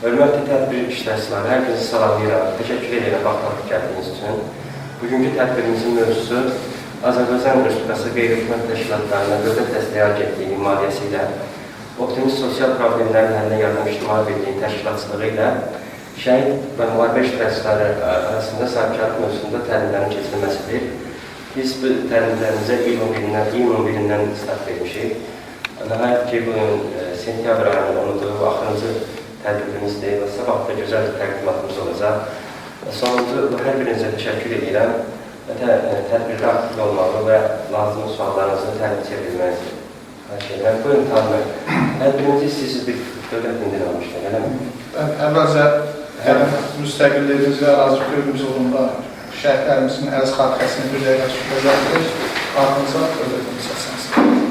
Hörmətli tədbir iştirakçıları, hər birinizi salamlayıram. Təşəkkür edirəm vaxtlarınızı gəldiyiniz üçün. Bugünkü tədbirimizin mövzusu Azərbaycan Respublikası Qeyri-Hökumət Təşkilatlarına Dövlət Dəstəyi Agentliyi maliyyəsi ilə Optimist Sosial Problemlərin Həllinə Yardım İctimai Birliyin təşkilatçılığı ilə şəhid və müharibə iştirakçıları arasında sahibkarlıq mövzusunda təlimlərin keçirilməsidir. Biz bu təlimlərimizə iyun 11-dən start vermişik. Nəhayət ki, bugün sentyabr ayının 10-dur, axırıncı tədbirimizdir və sabah da gözəl bir təqdimatımız olacaq. Sonuncu, hər birinizə təşəkkür edirəm və tədbirdə aktiv olmalı və lazım suallarınızı təlim çevirməyinizi xahiş edirəm. Buyurun, tanımayın. Hər birinizi istəyirsiniz bir dövlət dindir almışlar, eləmi? Əvvəlcə müstəqilliyimiz və ərazi bütövlüyümüz uğrunda şəhidlərimizin əziz xatirəsini bir dəqiqə şükür edirik. Ardınca dövlətimiz səslənsin.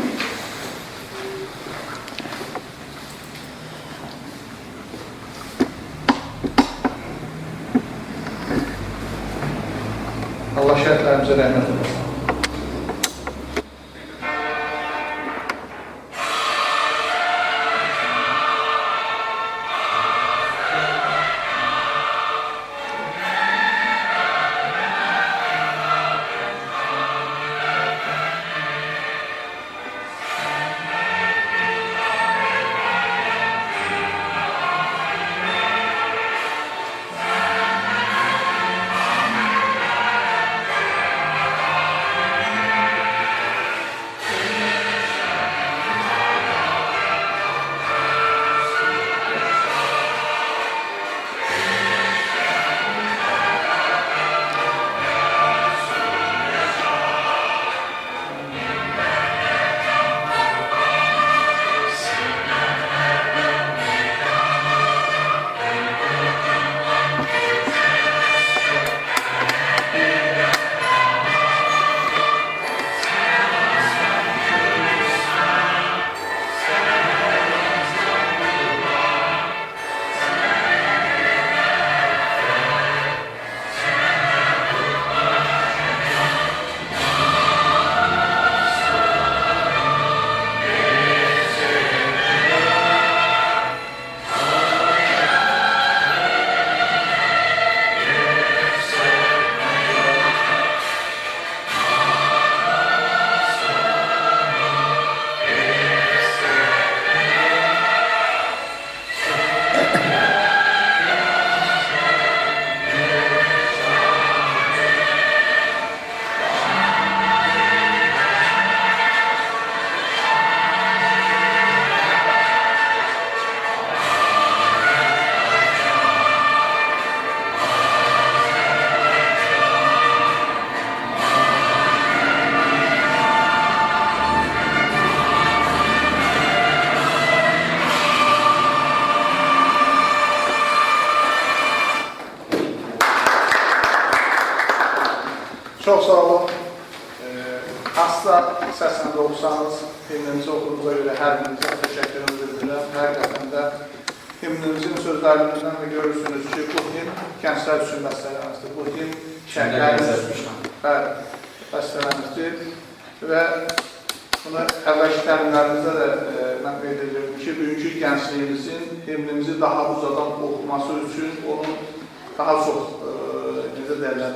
Allah şəhidlərimizə rəhmət edilsin. Çox sağ olun. Asla səslə olsanız, himnimizi oxuduğunuza görə hər birinizə təşəkkürümüzü bildirəm. Həqiqətən də himnimizin sözlərindən də görürsünüz ki, bu himn gənclər üçün bəstələmizdir. Bu himn şəhidlərimizdir. Bəstələmizdir. Və bunu əvvəlki təlimlərimizdə də mən qeyd edirəm ki, bugünkü gəncliyimizin himnimizi daha uzadan oxuması üçün onun daha çox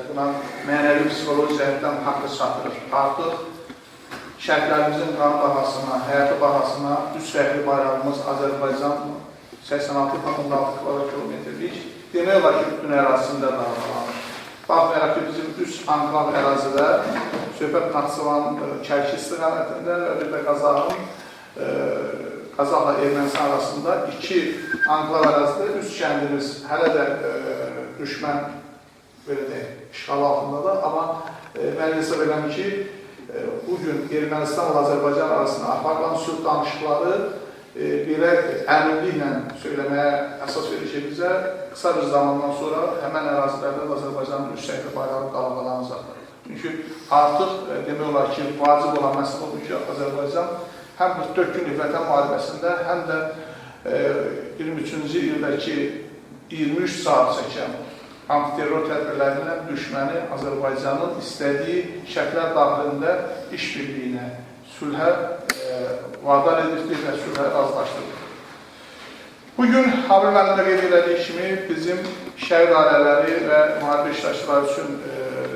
buna mənəvi psixoloji cəhətdən haqqı çatdırır. Artıq şəhidlərimizin qan bahasına, həyatı bahasına üç rəhli bayrağımız Azərbaycan 86,6 km-lik demək olar ki, bütün ərazisində dağılanır. Baxmayaraq ki, bizim üç anklav ərazilər söhbət Naxçıvan Kərki istiqamətində və bir də Qazaxla Ermənistan arasında iki anklav ərazidə üç kəndimiz hələ də düşmən işğal altındadır. Amma mən hesab edirəm ki, bugün Ermənistan və Azərbaycan arasında aparılan sülh danışıqları belə əminliklə söyləməyə əsas verir ki, bizə qısa bir zamandan sonra həmən ərazilərdə Azərbaycanın üç rəhli bayrağı dalğalanacaqdır. Çünki artıq demək olar ki, vacib olan məsələ odur ki, Azərbaycan həm 44 günlük vətən müharibəsində, həm də 23-cü ildəki 23 saat çəkən antiterror tədbirlərindən düşməni Azərbaycanın istədiyi şəklər daxilində işbirliyinə, sülhə vadar edirdik və sülhə razılaşdırdık. Bugün Habil müəllimlə qeyd elədiyi kimi bizim şəhid ailələri və müharibə iştirakçıları üçün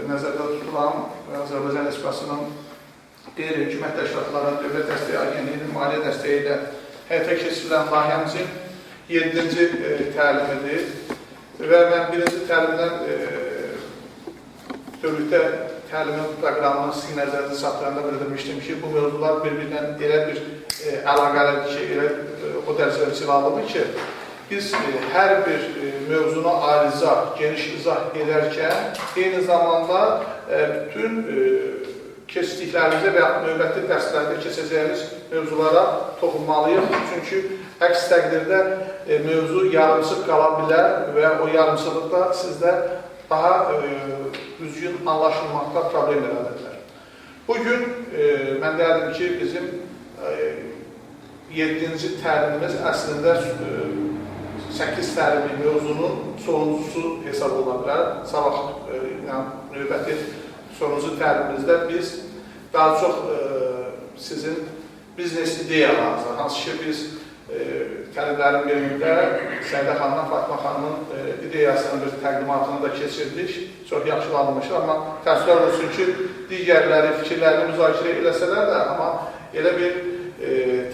nəzərdə tutulan Azərbaycan Respublikasının qeyri-hökumət təşkilatlarının Dövlət Dəstəyi Agentliyinin maliyyə dəstəyi ilə həyata keçirilən layihəmizin 7-ci təlimidir və mən 1-ci təlimdən dövlətə təlimin proqramını sizin nəzərinizə çatdıranda bildirmişdim ki, bu mövzular bir-birindən elə bir əlaqəlidir ki, elə o dərəcədə cilalıdır ki, biz hər bir mövzunu ayrıca, geniş izah edərkən, eyni zamanda bütün keçdiklərimizə və növbəti dərslərdə keçəcəyimiz mövzulara toxunmalıyıq. Çünki əks təqdirdə mövzu yarımsıq qala bilər və o yarımsılıqda sizdə daha düzgün anlaşılmaqda problem yaradırlar. Bugün mən deyərdim ki, bizim 7-ci təlimimiz əslində 8 təlimli mövzunun sonuncusu hesab ola bilər. Sabah növbəti sonuncu təlimimizdə biz daha çox sizin biznes ideyalarınızı, hansı ki biz təlimlərin birində Səidə xanımla Fatma xanımın ideyasının bir təqdimatını da keçirdik. Çox yaxşılanmışdır, amma təəssüflər olsun ki, digərləri fikirlərini müzakirə eləsələr də, amma elə bir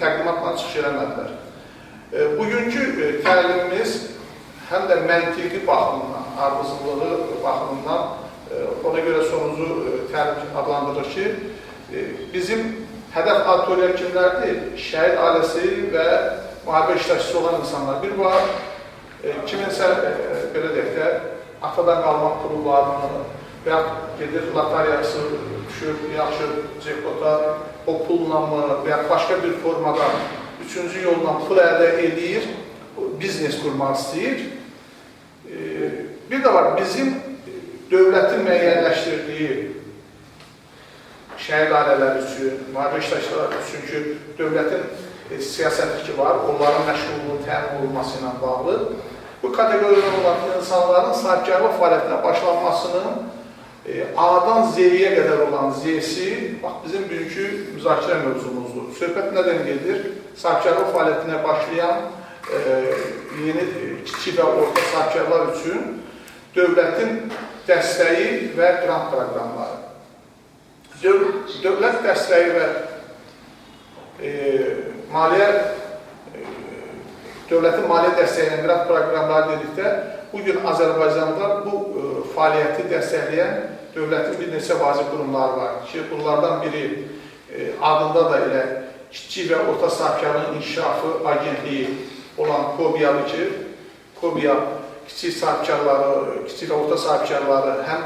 təqdimatla çıxış eləmədilər. Bugünkü təlimimiz həm də məntiqi baxımından, ardıcılığı baxımından ona görə sonuncu təlim adlandırır ki, bizim hədəf auditoriya kimlərdir? Şəhid ailəsi və müharibə iştirakçısı olan insanlar. Bir var, kiminsə, belə deyək də, atadan qalma pulu varmı və ya gedir, lotariyası düşür, yaxşı cekota, o pulla mı və ya başqa bir formada üçüncü yolla pul əldə edir, biznes qurmaq istəyir. Bir də var, bizim dövlətin müəyyənləşdirdiyi şəhid ailələri üçün, müharibə iştirakçıları üçün ki, dövlətin siyasətli var, onların məşğulluğunun təmin olunması ilə bağlı. Bu kateqoriyada olan insanların sahibkarlıq fəaliyyətinə başlanmasının A-dan Z-yə qədər olan Z-si bizim bugünkü müzakirə mövzumuzdur. Söhbət nədən gedir? Sahibkarlıq fəaliyyətinə başlayan yeni kiçik və orta sahibkarlar üçün dövlətin dəstəyi və qrant proqramları. Dövlət dəstəyi və dövlətin maliyyə dəstəyi ilə qrant proqramları dedikdə, bugün Azərbaycanda bu fəaliyyəti dəstəkləyən dövlətin bir neçə vacib qurumları var ki, bunlardan biri adında da elə kiçik və orta sahibkarlığın inkişafı agentliyi olan KOBİYA'dır ki, KOBİYA kiçik sahibkarları, kiçik və orta sahibkarları həm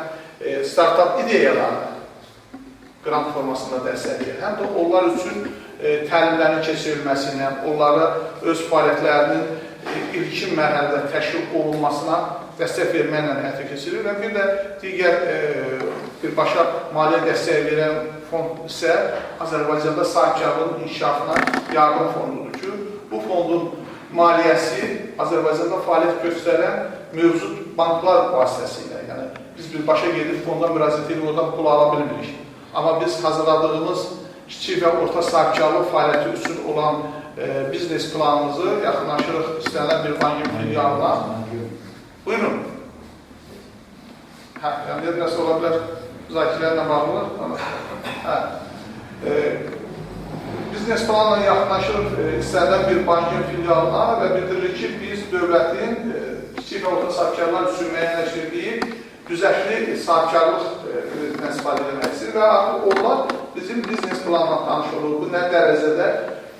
startup ideyalarını qrant formasında dəstəkləyir, həm də onlar üçün təlimlərin keçirilməsinə, onlara öz fəaliyyətlərinin ilkin mərhələdə təşkil olunmasına dəstək verməklə həyata keçirilir və bir də digər birbaşa maliyyə dəstəyi verən fond isə Azərbaycanda sahibkarlığın inkişafına yardım fondudur ki, bu fondun maliyyəsi Azərbaycanda fəaliyyət göstərən mövcud banklar vasitəsilə, yəni biz birbaşa gedib fonda müraciət edib oradan pul ala bilmirik. Amma biz hazırladığımız kiçik və orta sahibkarlıq fəaliyyəti üçün olan biznes planımızı yaxınlaşırıq istənilən bir bankin filialına. Buyurun. Yəni, biraz ola bilər müzakirələrlə bağlı. Biznes planla yaxınlaşırıq istənilən bir bankin filialına və bildirilir ki, biz dövlətin kiçik və orta sahibkarlar üçün müəyyənləşdirdiyi düzəkli sahibkarlıq istifadə edilməkdir və artıq onlar bizim biznes planla tanış olur. Bu nə dərəcədə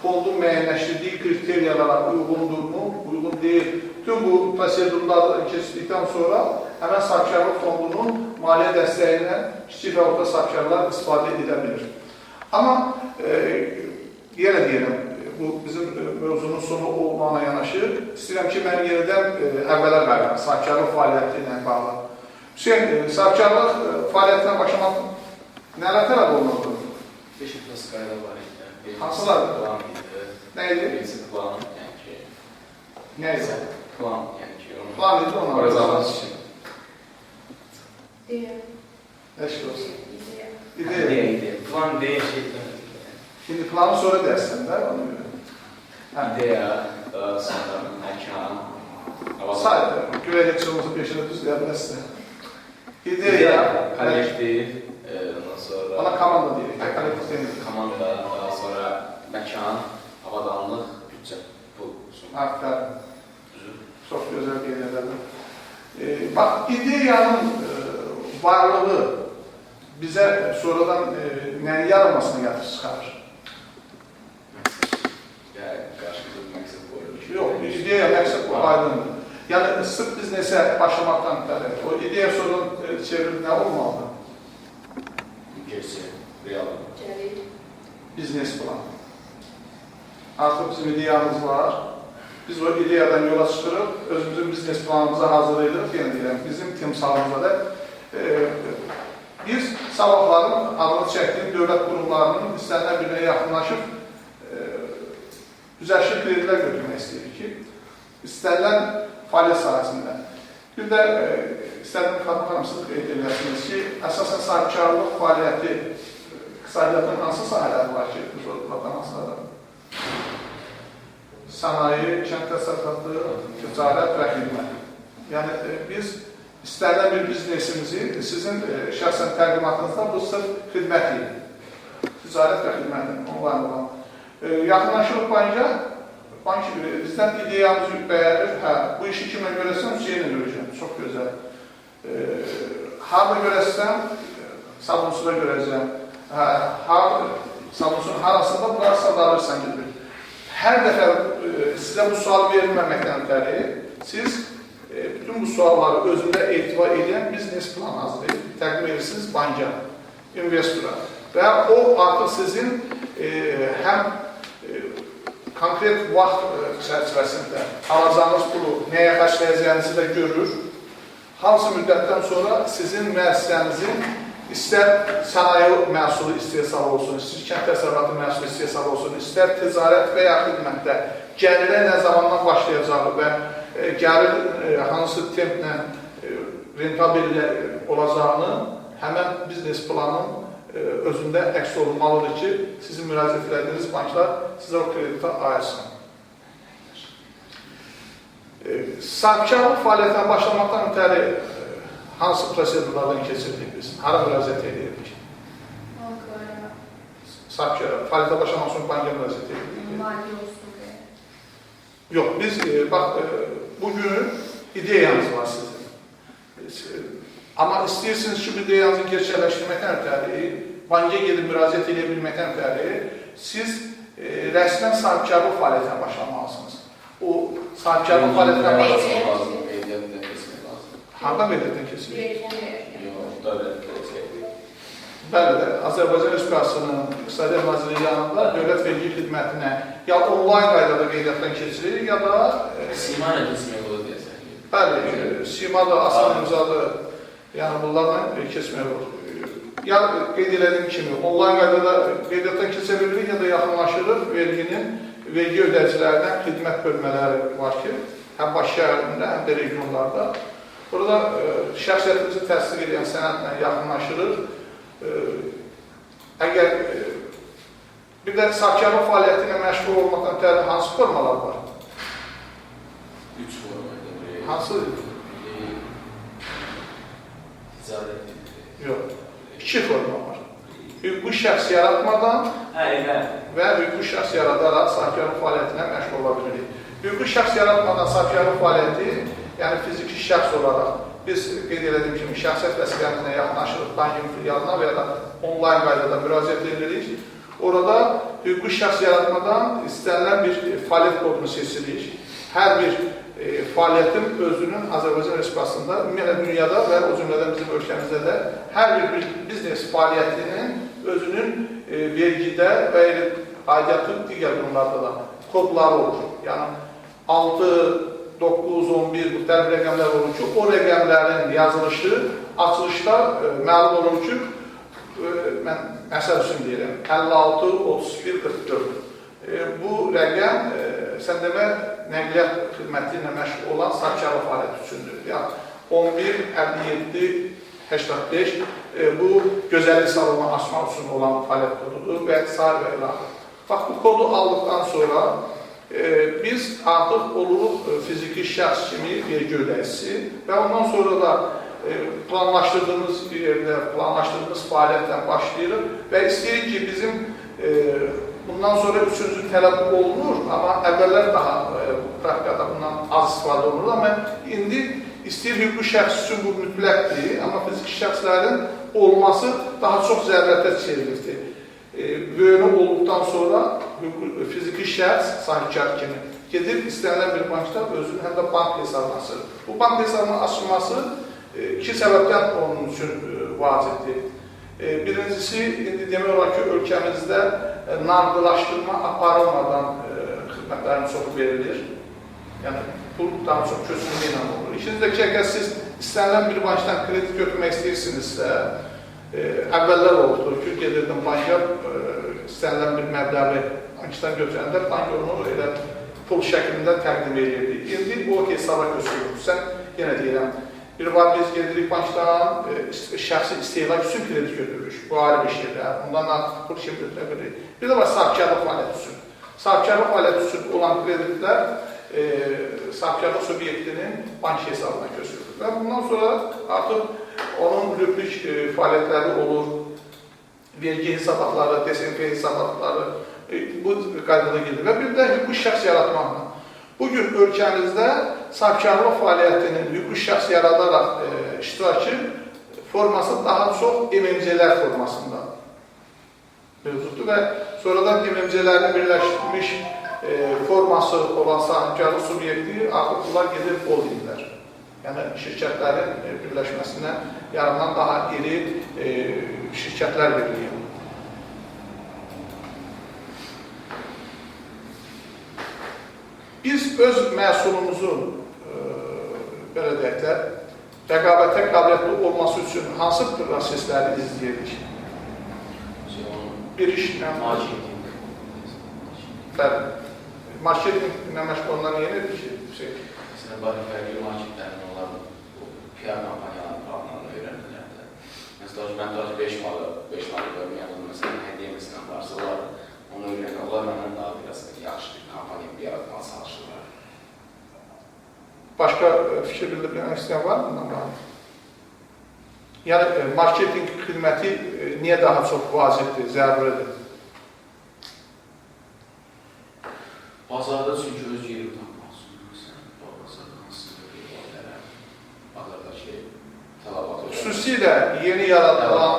fondun müəyyənləşdirdiyi kriteriyalara uyğundurmu, uyğun deyil. Tüm bu prosedurlardan keçdikdən sonra həmən sahibkarlıq fondunun maliyyə dəstəyilə kiçik və orta sahibkarlar istifadə edə bilir. Amma yenə deyirəm, bu bizim mövzunun sonu olmağına yanaşı, istəyirəm ki, mən yenidən əvvələ qayıram, sahibkarlıq fəaliyyəti ilə bağlı. Hüseyin, sahibkarlıq fəaliyyətinə başlamaq nələr tələb olunurdu? 5 iflas qayda var idi. Hansılardır? Plan idi. Nə idi? Birinci plan, yəni ki... Nə idi? Plan, yəni ki... Plan idi ona? Proqramımız üçün. Eşk olsun. İdeya, İdeya. ideya. Plan değil, şey demek. Şimdi planı sonra dersin de ona göre. Ha. İdeya, sonra məkan, hava. Saydı. Güveye hiç olmasa peşine düz gelmezse. İdeya, İdeya. kollektiv, ondan sonra Ona komanda diyelim. Kolektif değil. komanda, daha sonra məkan, avadanlıq, bütçə. Bu son. Aferin. Düzü. Çok güzel geliyorlar. Bak ideyanın varlığı bize sonradan neyi yaramasını yatır çıkarır. Yani karşılıklı məqsəd qoyulmuş. Yok, ideya məqsəd bu aydındır. Yani sırf biznese başlamaktan mütəbət. O ideya sonradan çevirip ne olmalı? Gerisi, real. Biznes plan. Artık bizim ideyamız var. Biz o ideyadan yola çıkırıp özümüzün biznes planımızı hazırlayırıq. Yani deyirəm, bizim timsalımızda da biz sabahların adını çəkdiyim dövlət qurumlarının istənilən birine yaxınlaşıb düzəlşir kredilər götürmək istəyirik ki, istənilən fəaliyyət sahəsində. Bir də istənilən xanımsız qeyd edilərsiniz ki, əsasən sahibkarlıq fəaliyyəti iqtisadiyyatın hansı sahələri var ki, bu sorğulaqdan hansıdır? Sənaye, kənd təsərrüfatı, ticarət və xidmət. Yəni biz istənilən bir biznesimizi sizin şəxsən təqdimatınızda bu sırf xidməti, ticarət və xidmətin onların olan. Yaxınlaşırıq banka, bizdən ideyamızı bəyərir, bu işi kimə görəsən, Hüseynə görəcəm, çox gözəl. Harada görəsən, Sabunsuda görəcəm, Sabunsun harasında bunları sadalırsan gibi. Hər dəfə sizə bu sual verilməməkdən ötəri, siz bütün bu sualları özündə etibar edən biznes plan hazırlayıb, təqdim edirsiniz banka, investora. Və o artıq sizin həm konkret vaxt çərçivəsində alacağınız pulu nəyə xərcləyəcəyinizi də görür. Hansı müddətdən sonra sizin müəssisənizin istər sənaye məhsulu istehsal olsun, istər kənd təsərrüfatı məhsulu istehsal olsun, istər ticarət və ya xidmətdə gəlirə nə zamandan başlayacağı və gəlir hansı templə rentabil olacağını həmən biznes planın özündə əks olunmalıdır ki, sizin müraciət etdiyiniz banklar sizə o kreditə ayırsın. Sahibkarlıq fəaliyyətinə başlamaqdan ötəri hansı prosedurlardan keçirdik biz? Hara müraciət edirdik? Bankaya. Sahibkarlıq fəaliyyətə başlamaq üçün banka müraciət edirdik. Mali olsun diye. Yox, biz bax bugün ideyanız var sizin. Amma istəyirsiniz ki, bu ideyanızı gerçəkləşdirməkdən ötəri, bankaya gedib müraciət edə bilməkdən ötəri, siz rəsmən sahibkarlıq fəaliyyətinə başlamalısınız. O sahibkarlıq fəaliyyətinə başlamalısınız. Eyliyatından kesmək lazım. Hardan eyliyatdan kesilir? Yox, dövlət kesmək. Bəli də, Azərbaycan Respublikasının İqtisadiyyat Nazirliyi yanında dövlət vergi xidmətinə ya onlayn qaydada qeydiyyatdan keçirir, ya da Sima ilə kesmək olur deyəsən. bəli, Simalı, Asan imzalı, yəni bunlarla keçmək olur. Ya qeyd edildiğim kimi, onlayn qaydada qeydiyyatdan keçə bilirik, ya da yaxınlaşırıq vergi ödəyicilərindən xidmət bölmələri var ki, həm baş şəhərində, həm də regionlarda. Burada şəxsiyyətimizi təsdiq edən sənədlə yaxınlaşırıq. Əgər bir də sahibkarlıq fəaliyyəti ilə məşğul olmaqdan ötəri hansı formalar var? 3 forma idi buraya. Hansı? Ticarət. Yox. 2 forma var. Hüquqi şəxs yaratmadan və hüquqi şəxs yaradaraq sahibkarlıq fəaliyyətinə məşğul ola bilirik. Hüquqi şəxs yaratmadan sahibkarlıq fəaliyyəti, yəni fiziki şəxs olaraq biz qeyd edədiyim kimi şəxsiyyət vəsiqəmizlə yaxınlaşırıq bankin filialına və ya da onlayn qaydada müraciət edirik. Orada hüquqi şəxs yaratmadan istənilən bir fəaliyyət kodunu seçirik. Hər bir fəaliyyətin özünün Azərbaycan Respublikasında, ümumiyyətlə dünyada və o cümlədən bizim ölkəmizdə də hər bir biznes fəaliyyətinin özünün vergidə və aidiyyatı digər durumlarda da kodları olur. Yəni 6, 9, 11 bu tərif rəqəmlər olur ki, o rəqəmlərin yazılışı, açılışda məlum olur ki, mən məsəl üçün deyirəm, 56, 31, 44. Bu rəqəm sən demə nəqliyyat xidməti ilə məşğul olan sahibkarlıq fəaliyyəti üçündür. Yəni 11, 57, 85 bu gözəllik salonu açmaq üçün olan fəaliyyət kodudur və sair və ilahi. Bax, bu kodu aldıqdan sonra biz artıq oluruq fiziki şəxs kimi vergi ödəyicisi və ondan sonra da planlaşdırdığımız yerdə, planlaşdırdığımız fəaliyyətdən başlayırıq və istəyirik ki, bizim bundan sonra üçüncü tələb olunur, amma əvvəllər daha praktikada bundan az istifadə olunur, amma indi istəyir hüquqi şəxs üçün bu mütləqdir, amma fiziki şəxslərin olması daha çox zərurətə çevrilirdir. Böyünə olduqdan sonra fiziki şəxs sahibkar kimi gedir, istənilən bir bankda özünün həm də bank hesabını açır. Bu bank hesabının açılması iki səbəbdən onun üçün vacibdir. Birincisi, indi demək olar ki, ölkəmizdə nağdılaşdırma aparılmadan xidmətlərin çoxu verilir. Yəni, bu daha çox köçürmə ilə olur. İkincisi, əgər siz istənilən bir bankdan kredi götürmək istəyirsinizsə, əvvəllər olubdur ki, gedirdim banka, istənilən bir məbləği bankdan götürəndə, bank onu elə pul şəklində təqdim edirdi. İndi bu hesaba köçürülür. Sən yenə deyirəm, bir var biz gedirik bankdan, şəxsi istehlak üçün kredi götürürük. Bu ayrı bir şeydir. Ondan da pul kimi götürə bilirik. Bir də var sahibkarlıq fəaliyyəti üçün. Sahibkarlıq fəaliyyəti üçün olan kreditlər sahibkarlıq subyektinin bank hesabına köçürülür. Və bundan sonra artıq onun rüblük fəaliyyətləri olur, vergi hesabatları, DSMF hesabatları bu qaydada gedir. Və bir də hüquqi şəxs yaratmaqla. Bugün ölkəmizdə sahibkarlıq fəaliyyətinin hüquqi şəxs yaradaraq iştirakı forması daha çox MMC-lər formasında mövcuddur və sonradan MMC-lərin birləşmiş forması olan sahibkarlıq subyekti artıq bunlar gedir holdinglər. Yəni şirkətlərin birləşməsinə yaranan daha iri şirkətlər verilir. Biz öz məhsulumuzun belə deyək də, rəqabətə qabiliyyətli olması üçün hansı prosesləri izləyirik? Bir işlə marketinqlə məşğul olunan yenidir ki, Məsələn, fərqli marketlərin onlar PR kampaniyalarının planlarını öyrənirlər də. Məsələn, mən 5 malı görməyəm, məsələn, hədiyyəmizdən varsa, onu öyrənirlər. Onlar məndən daha biraz yaxşı bir kampaniya yaratmağa çalışırlar. Başqa fikir bildirmək istəyən var mı bundan bağlı? Yəni, marketing xidməti niyə daha çox vacibdir, zəruridir? Bazarda çünki öz yeri tapmaq üçün, bazardakı tələbatı. Xüsusilə yeni yaradılan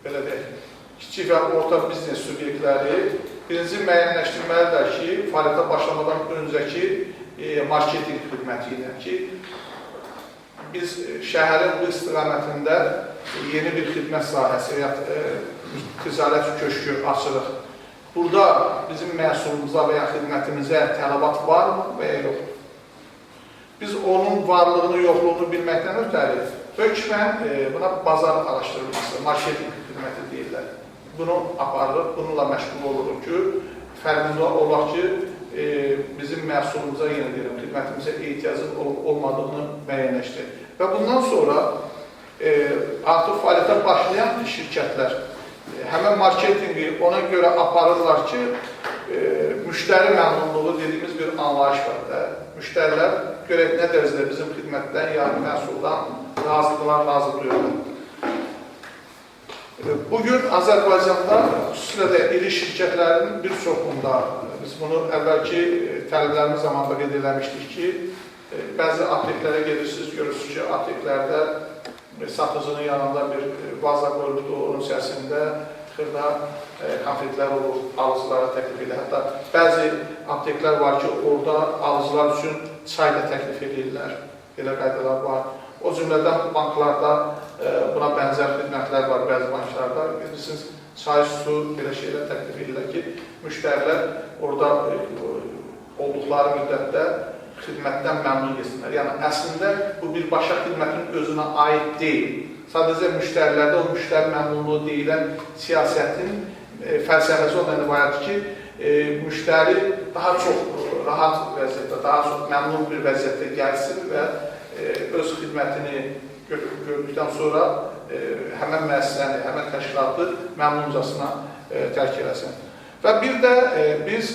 belə deyək, kiçik və orta biznes subyektləri birinci müəyyənləşdirməlidir ki, fəaliyyətə başlamadan öncəki marketing xidməti ilə ki, biz şəhərin bu istiqamətində yeni bir xidmət sahəsi və ticarət köşkü açırıq. Burada bizim məhsulumuza və ya xidmətimizə tələbat varmı və ya yoxdur? Biz onun varlığını, yoxluğunu bilməkdən ötəri hökmən buna bazar araşdırılması, marketing xidməti deyirlər. Bunu aparırıq, bununla məşğul oluruq ki, fərqində olaq ki, bizim məhsulumuza, yenə deyirəm, xidmətimizə ehtiyacın olmadığını müəyyənləşdirir. Və bundan sonra artıq fəaliyyətə başlayan şirkətlər həmən marketinqi ona görə aparırlar ki, müştəri məmnunluğu dediğimiz bir anlayış var da. Müştərilər görək nə dərəcədə bizim xidmətdən, yəni məhsuldan razıdırlar. Bugün Azərbaycanda xüsusilə də iri şirkətlərin bir çoxunda, biz bunu əvvəlki tələblərimiz zamanında qeyd eləmişdik ki, bəzi apteklərə gedirsiniz, görürsünüz ki, apteklərdə satıcının yanında bir vaza qoyulubdur, onun içərisində xırda konfetlər olur, alıcılara təklif edir. Hətta bəzi apteklər var ki, orada alıcılar üçün çay da təklif edirlər, elə qaydalar var. O cümlədən banklarda buna bənzər xidmətlər var bəzi banklarda. Bilirsiniz, çay, su, belə şeylər təklif edirlər ki, müştərilər orada olduqları müddətdə xidmətdən məmnun yesinlər. Yəni, əslində bu birbaşa xidmətin özünə aid deyil. Sadəcə müştərilərdə o müştəri məmnunluğu deyilən siyasətin fəlsəfəsi ondan ibarətdir ki, müştəri daha çox rahat vəziyyətdə, daha çox məmnun bir vəziyyətdə gəlsin və öz xidmətini gördükdən sonra həmən müəssisəni, həmən təşkilatı məmnuncasına tərk eləsin. Və bir də biz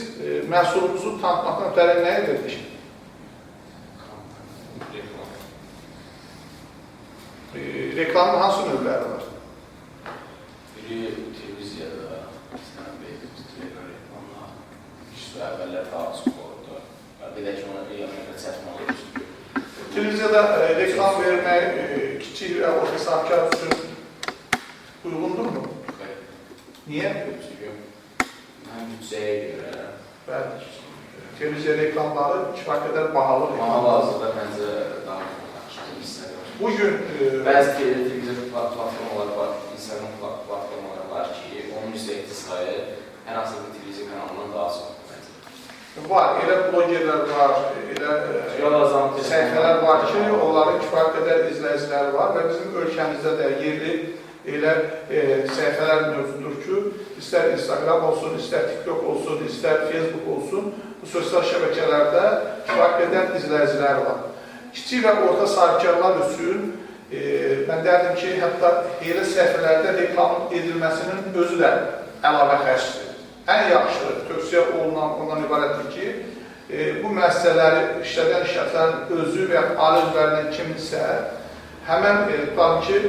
məhsulumuzu tanıtmaqdan ötəri nə edirdik? Reklamın hansı növləri var? Biri televiziyada, reklamlar, işte əvvəllər daha çox olurdu. Bir də ki, ona yanında çətin olurdu. Televiziyada reklam vermək kiçik və orta sahibkar üçün uyğundurmu? Niyə? Mən büdcəyə görə. Bəli. Televiziya reklamları kifayət qədər bahalı reklamlar. Hal-hazırda məncə daha yaxşı. Bugün bəzi televizyon platformaları var, Instagram platformaları var ki, onun izləyicisi sayı hər hansı bir televizyon kanalından daha çoxdur. var, elə blogerlər var, elə səhifələr var ki, onların kifayət qədər izləyiciləri var və bizim ölkəmizdə də yerli elə səhifələr mövzudur ki, istər Instagram olsun, istər TikTok olsun, istər Facebook olsun, bu sosial şəbəkələrdə kifayət qədər izləyiciləri var. Kiçik və orta sahibkarlar üçün mən derdim ki, hətta elə səhifələrdə reklam edilməsinin özü də əlavə xərcdir. Ən yaxşı tövsiyə olunan ondan ibarətdir ki, bu müəssisələri işlədən şəxslərin özü və ali üzvlərindən kimdirsə, həmən tutalım ki,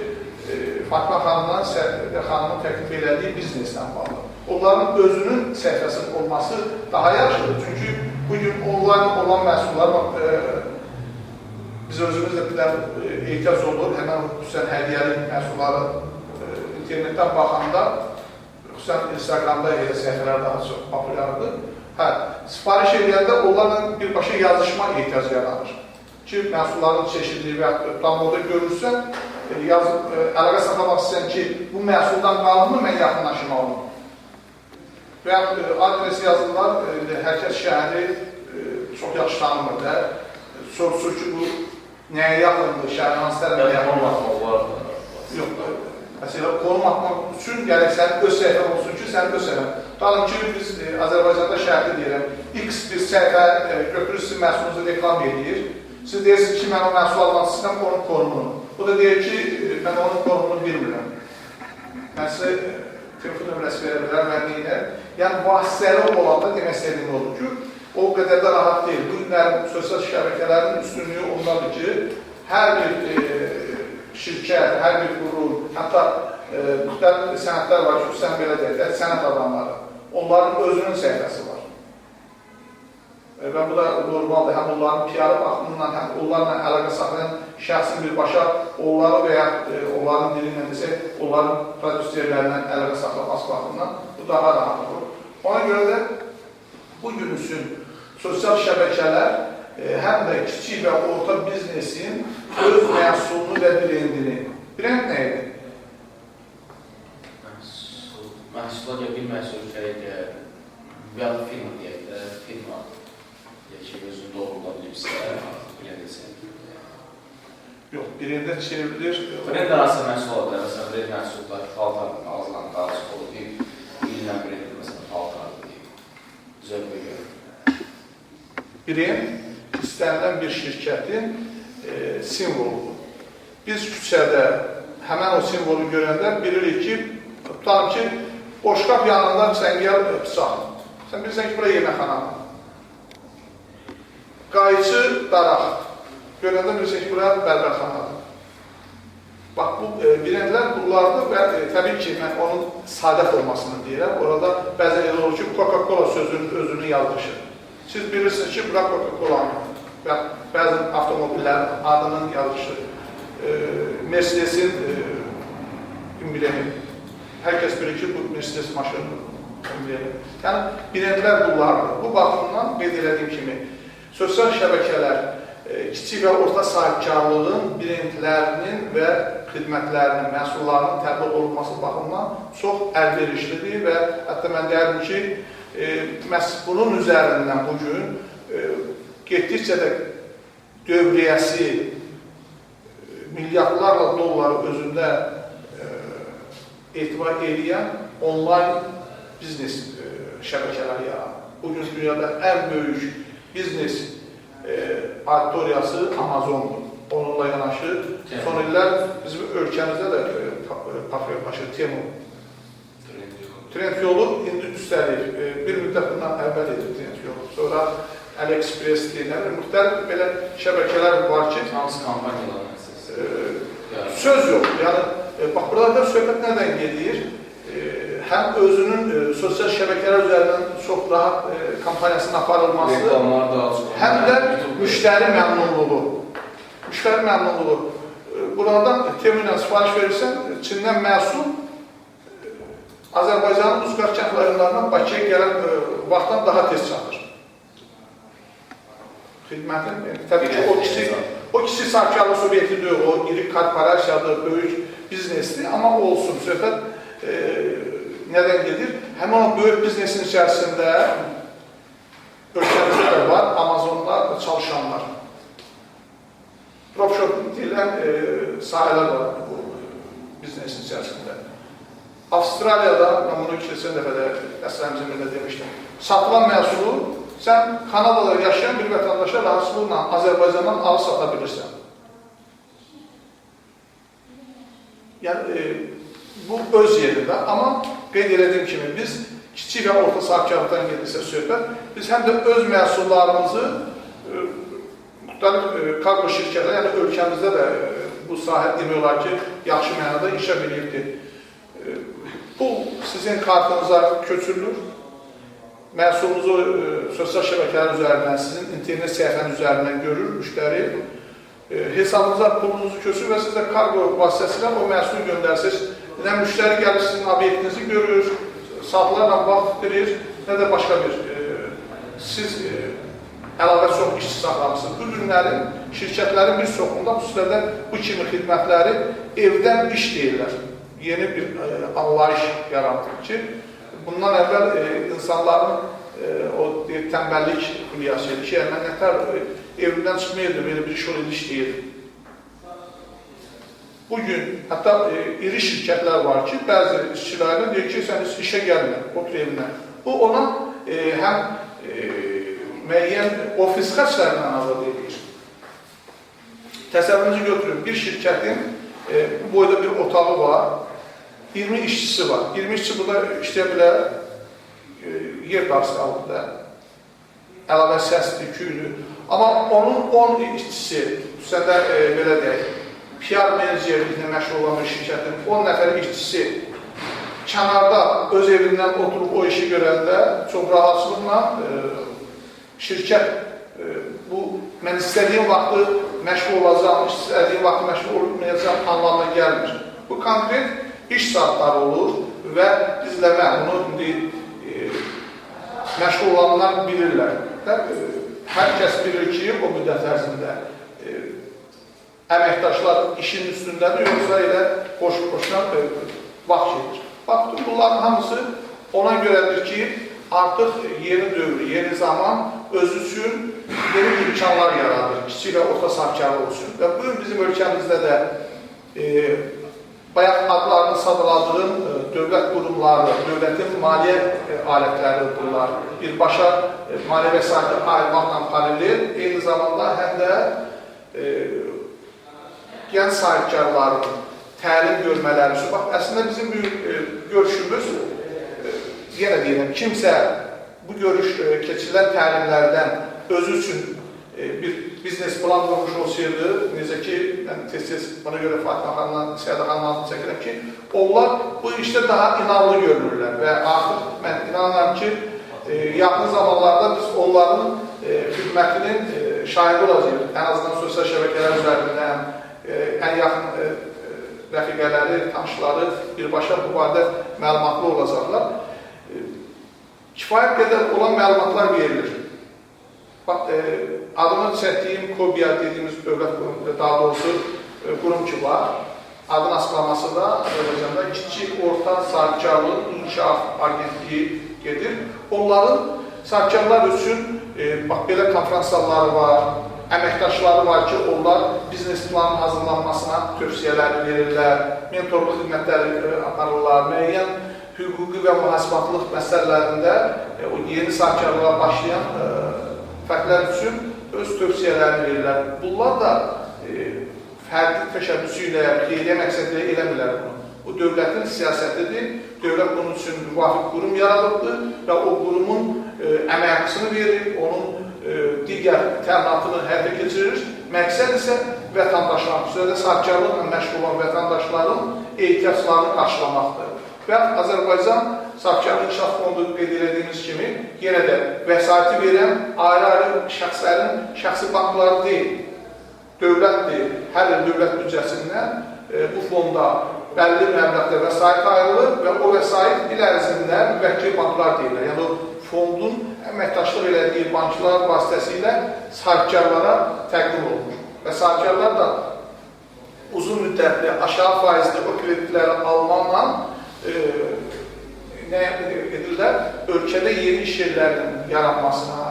Fatma xanımın təklif elədiyi bizneslə bağlı. Onların özünün səhifəsinin olması daha yaxşıdır. Çünki bugün onların olan məhsullar biz özümüzlə bir ehtiyac olur. Həmən xüsusən hədiyyəli məhsulları internetdən baxanda, xüsusən Instagramda elə səhifələr daha çox populyardır. Sipariş edəndə onlarla birbaşa yazışma ehtiyac yaranır. Ki, məhsulların çeşidliyi və tam orada görürsən, əlaqə saxlamaq istəyən ki, bu məhsuldan qalınmı, mən yaxınlaşmalıyım. Və adresi yazırlar, hər kəs şəhəri çox yaxşı tanımır da. Sorusur ki, bu nəyə yaxındır, şəhərin hansı tərəfə yaxındır? Yox, məsələn, konum atmaq üçün gələk sənin öz səhifən olsun ki, sənin öz səhifən. Tutalım ki, biz Azərbaycanda şəhərdə deyirəm, X bir səhifə götürür, sizin məhsulunuzu reklam edir. Siz deyirsiniz ki, mən o məhsul almaq istəyirəm, onun konumunu. O da deyir ki, mən onun konumunu bilmirəm. Mən sizə telefon nömrəsi verə bilərəm, mən neyinəm. Yəni, vasitəli olanda demək istədiyim olur ki, o qədər də rahat deyil. Bu günlərin sosial şəbəkələrin üstünlüyü ondadır ki, hər bir şirkət, hər bir qurum, hətta müxtəlif sənətlər var ki, sən belə deyək, sənət adamları, onların özünün səhifəsi var. Və bu da normaldır, həm onların PR baxımından, həm onlarla əlaqə saxlayan şəxsin birbaşa onları və ya onların dilindən desək, onların prodüserlərindən əlaqə saxlaması baxımından bu daha rahat olur. Ona görə də bugün üçün sosial şəbəkələr həm də kiçik və orta biznesin öz məhsulunu və brendini. Brend nə idi? Məhsula bir məhsul və firma deyək də, firma ki, özünü doğrula bilirsə, bilirsən. Yox, birində çevrilir. Brend arası məhsul olur, məsələn, brend məhsullar paltar ağızlarına daha çox olur, illə brend, məsələn, paltardır, zövqə görə. Brend istənilən bir şirkətin simvoludur. Biz küçədə həmən o simvolu görəndə bilirik ki, tutalım ki, boşqab yanında səngəl bıçaq. Sən bilirsən ki, bura yeməkxanadır. Qayçı daraq. Görəndə bilirsən ki, bura bərbərxanadır. Bax, bu brendlər bunlardır və təbii ki, mən onun sadə formasını deyirəm. Orada bəzən elə olur ki, Coca-Cola sözünün özünü yazmışır. Siz bilirsiniz ki, bura Coca-Cola'nın və bəzən avtomobillərin adının yazmışır. Mercedes-in ümbilemi. Hər kəs bilir ki, bu Mercedes maşınıdır ümbilemi. Yəni, brendlər bunlardır. Bu baxımdan qeyd elədiyim kimi, sosial şəbəkələr kiçik və orta sahibkarlığın brendlərinin və xidmətlərinin, məhsullarının təbliğ olunması baxımından çox əlverişlidir və hətta mən deyərdim ki, məhz bunun üzərindən bugün getdikcə də dövriyyəsi milyardlarla dolları özündə etibar edən onlayn biznes şəbəkələri yaranır. Bugün dünyada ən böyük biznes auditoriyası Amazondur. Onu bununla yanaşı son illər bizim ölkəmizdə də populyarlaşır Temu. Trend yolu indi üstəlik bir müddət bundan əvvəl edir Trend yolu. Sonra AliExpress deyilən müxtəlif belə şəbəkələr var ki, hansı kampaniyalarla söz yox. Yəni bax burada söhbət nədən gedir? Həm özünün sosial şəbəkələr üzərindən çox rahat kampaniyasının aparılması, həm də müştəri məmnunluğu. Müştəri məmnunluğu. Buradan Temu ilə sifariş verirsən, Çindən məhsul Azərbaycanın Uzqar kənd rayonlarından Bakıya gələn vaxtdan daha tez çatır. Xidmətin, təbii ki, o kiçik sahibkarlıq subyekti deyil, o iri korporasiyadır, böyük biznesdir, amma olsun, söhbət nədən gedir? Həmin o böyük biznesin içərisində ölkəmizdə də var, Amazonda çalışanlar. Dropshipping deyilən sahələr var bu biznesin içərisində. Avstraliyada, mən bunu keçən dəfə də əsrəmizin birində demişdim, satılan məhsulu sən Kanadada yaşayan bir vətəndaşa rahatsızlıqla Azərbaycandan alıb sata bilirsən. Yəni, bu öz yerində, amma qeyd edildiyim kimi biz kiçik və orta sahibkarlıqdan gedirsə söhbət, biz həm də öz məhsullarımızı müxtəlif kargo şirkətlər, yəni ölkəmizdə də bu sahə demək olar ki, yaxşı mənada inkişaf edibdir. Pul sizin kartınıza köçürülür, məhsulunuzu sosial şəbəkələr üzərindən, sizin internet səhifənin üzərindən görür müştəri, hesabınıza pulunuzu köçürür və siz də kargo vasitəsilə o məhsulu göndərsiniz. Nə müştəri gəlir sizin obyektinizi görür, saatlarla vaxt verir, nə də başqa bir siz əlavə çox işçi saxlamışsınız. Bu günlərin şirkətlərin bir çoxunda xüsusilə bu kimi xidmətləri evdən iş deyirlər. Yeni bir anlayış yaratır ki, bundan əvvəl insanların o tənbəllik xülyası idi ki, mən nətər evindən çıxmayırdım, elə bir iş ol iş deyirdim. Bugün hətta iri şirkətlər var ki, bəzi işçilərlə deyir ki, sən işə gəlmə, otur evinə. Bu ona həm müəyyən ofis xərclərindən azad edir. Təsəvvürünüzü götürün, bir şirkətin bu boyda bir otağı var, 20 işçisi var. 20 işçi burada işləyə bilər, yer darsı alır da, əlavə səsdir, küylü. Amma onun 10 işçisi, səndə belə deyək, PR menajerliklə məşğul olan bir şirkətin 10 nəfər işçisi kənarda öz evindən oturub o işi görəndə çox rahatsızlıqla şirkət bu, mən istədiyim vaxtı məşğul olacaq, istədiyim vaxtı məşğul olmayacaq anlamına gəlmir. Bu konkret iş saatları olur və izləmə, bunu məşğul olanlar bilirlər. Hər kəs bilir ki, o müddət ərzində əməkdaşlar işin üstündədir, yoxsa elə boş-boşuna vaxt gedir. Bax, bunların hamısı ona görədir ki, artıq yeni dövr, yeni zaman özü üçün yeni imkanlar yaradır, kiçik və orta sahibkarlıq üçün. Və bugün bizim ölkəmizdə də bayaq adlarını sadaladığım dövlət qurumları, dövlətin maliyyə alətləri bunlar, birbaşa maliyyə vəsaiti ayırmaqla paralel, eyni zamanda həm də gənc sahibkarların təlim görmələri üçün. Bax, əslində bizim görüşümüz, yenə deyirəm, kimsə bu görüş keçirilən təlimlərdən özü üçün bir biznes plan qurmuş olsaydı, necə ki, mən tez-tez buna görə Fatimə xanımdan, Sədə xanımdan çəkirəm ki, onlar bu işdə daha inanlı görünürlər və artıq mən inanıram ki, yaxın zamanlarda biz onların xidmətinin şahidi olacaq. Ən azından sosial şəbəkələr üzərindən ən yaxın rəfiqələri, tanışları birbaşa bu barədə məlumatlı olacaqlar. Kifayət qədər olan məlumatlar verilir. Bax, adını çəkdiyim KOBİA dediyimiz dövlət qurumu, daha doğrusu qurum ki var, adın açıqlaması da Azərbaycanda kiçik, orta sahibkarlıq inkişaf agentliyi gedir. Onların sahibkarlar üçün bax, belə konferansları var, əməkdaşları var ki, onlar biznes planının hazırlanmasına tövsiyələri verirlər, mentorluq xidmətləri aparırlar, müəyyən hüquqi və mühasibatlıq məsələlərində o yeni sahibkarlığa başlayan fərqlər üçün öz tövsiyələrini verirlər. Bunlar da fərdi təşəbbüsü ilə, xeyriyyə məqsədilə eləmirlər bunu. Bu dövlətin siyasətidir. Dövlət bunun üçün müvafiq qurum yaradıbdır və o qurumun əməkçisini verir, onun digər təminatını həyata keçirir. Məqsəd isə vətəndaşların, xüsusilə sahibkarlıqla məşğul olan vətəndaşların ehtiyaclarını qarşılamaqdır. Və Azərbaycan Sahibkarlıq İnkişaf Fondu qeyd edildiyimiz kimi yenə də vəsaiti verən ayrı-ayrı şəxslərin şəxsi bankları deyil, dövlətdir. Hər il dövlət büdcəsindən bu fonda bəlli məbləğdə vəsait ayrılır və o vəsait il ərzində müvəkkil banklar deyirlər. Yəni fondun əməkdaşlıq elədiyi banklar vasitəsilə sahibkarlara təqdim olunur. Və sahibkarlar da uzun müddətli aşağı faizli o kreditləri almaqla nə edirlər? Ölkədə yeni iş yerlərinin yaranmasına,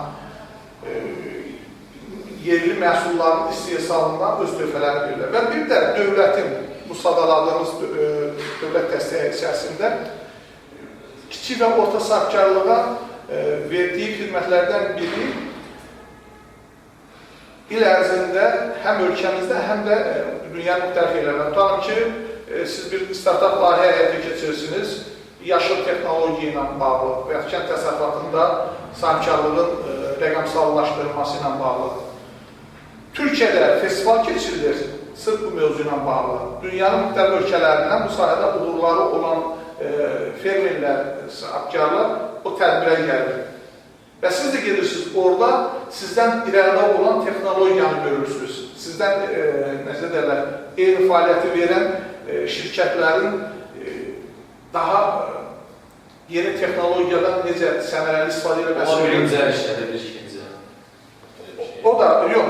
yerli məhsulların istehsalından öz töhfələrini verirlər. Və bir də dövlətin, bu sadaladığımız dövlət dəstəyi içərisində kiçik və orta sahibkarlığa verdiyi xidmətlərdən biri il ərzində həm ölkəmizdə, həm də dünyanın müxtəlif yerlərində. Tutalım ki, siz bir startup layihə həyata keçirirsiniz, yaşıl texnologiya ilə bağlı və ya kənd təsərrüfatında sahibkarlığın rəqəmsallaşdırılması ilə bağlı. Türkiyədə festival keçirilir, sırf bu mövzu ilə bağlı. Dünyanın müxtəlif ölkələrindən bu sahədə uğurları olan fermerlər, sahibkarlar o tədbirə gəlir. Və siz də gedirsiniz, orada sizdən irəlidə olan texnologiyanı görürsünüz. Sizdən, necə deyirlər, eyni fəaliyyəti verən şirkətlərin daha yeni texnologiyadan necə səmərəli istifadə edilməsi. O birinci əl işlədir, bir ikinci. O da, yox,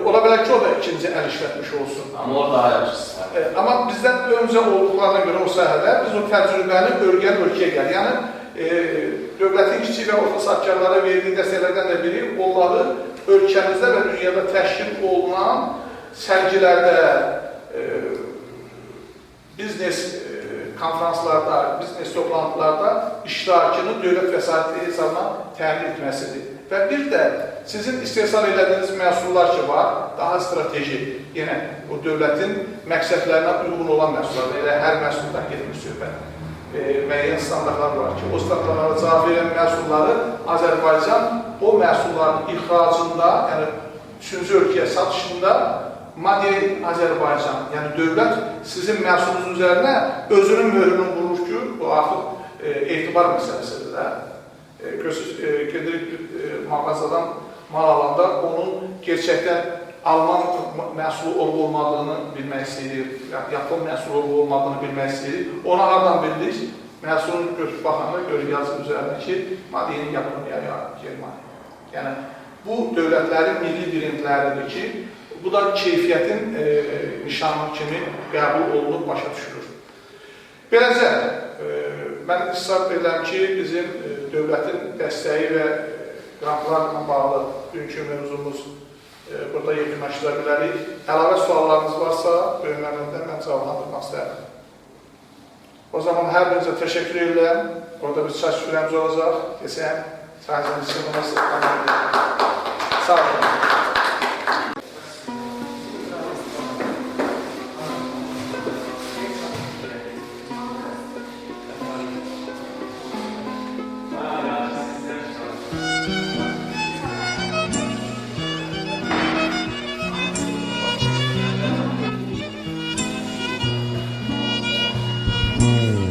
ola bilər ki, o da ikinci əl işlətmiş olsun. Amma orada daha yaxşısı. Amma bizdən öncə olduqlarına görə o sahədə biz o təcrübəni ölkəyə gəlir. Yəni, dövlətin kiçik və orta sahibkarlara verdiyi dəstəklərdən də biri onları ölkəmizdə və dünyada təşkil olunan sərgilərdə, biznes konferanslarda, biznes toplantılarda iştirakını dövlət vəsaiti hesabına təmin etməsidir. Və bir də sizin istehsal edədiyiniz məhsullar ki var, daha strateji, yenə o dövlətin məqsədlərinə uyğun olan məhsullar, elə hər məhsuldan getmiş söhbət. Müəyyən standartlar var ki, o standartlara cavab verən məhsulları Azərbaycan o məhsulların ixracında, yəni üçüncü ölkəyə satışında Made Azərbaycan, yəni dövlət sizin məhsulunuz üzərinə özünün möhrünü vurur ki, o artıq etibar məsələsidir də. Gedirik bir mağazadan mal alanda onun gerçəkdən Alman məhsulu olmadığını bilmək istəyir, Yapon məhsulu olmadığını bilmək istəyir. Ona hardan bildik? Məhsulun götürüb baxanda görür yazı üzərində ki, Made Yaponiya ya Germaniya. Yəni, bu dövlətlərin milli brendləridir ki, bu da keyfiyyətin nişanı kimi qəbul olunub, başa düşülür. Beləcə, mən israr edirəm ki, bizim dövlətin dəstəyi və qrantlarla bağlı bugünkü mövzumuz burada yekunlaşdıra bilərik. Əlavə suallarınız varsa, bölümlərindən mən cavablandırmaq istəyirəm. O zaman hər birinizə təşəkkür edirəm. Orada bir çay süfrəmiz olacaq. Keçən çayınızın içində sağ olun. Mm.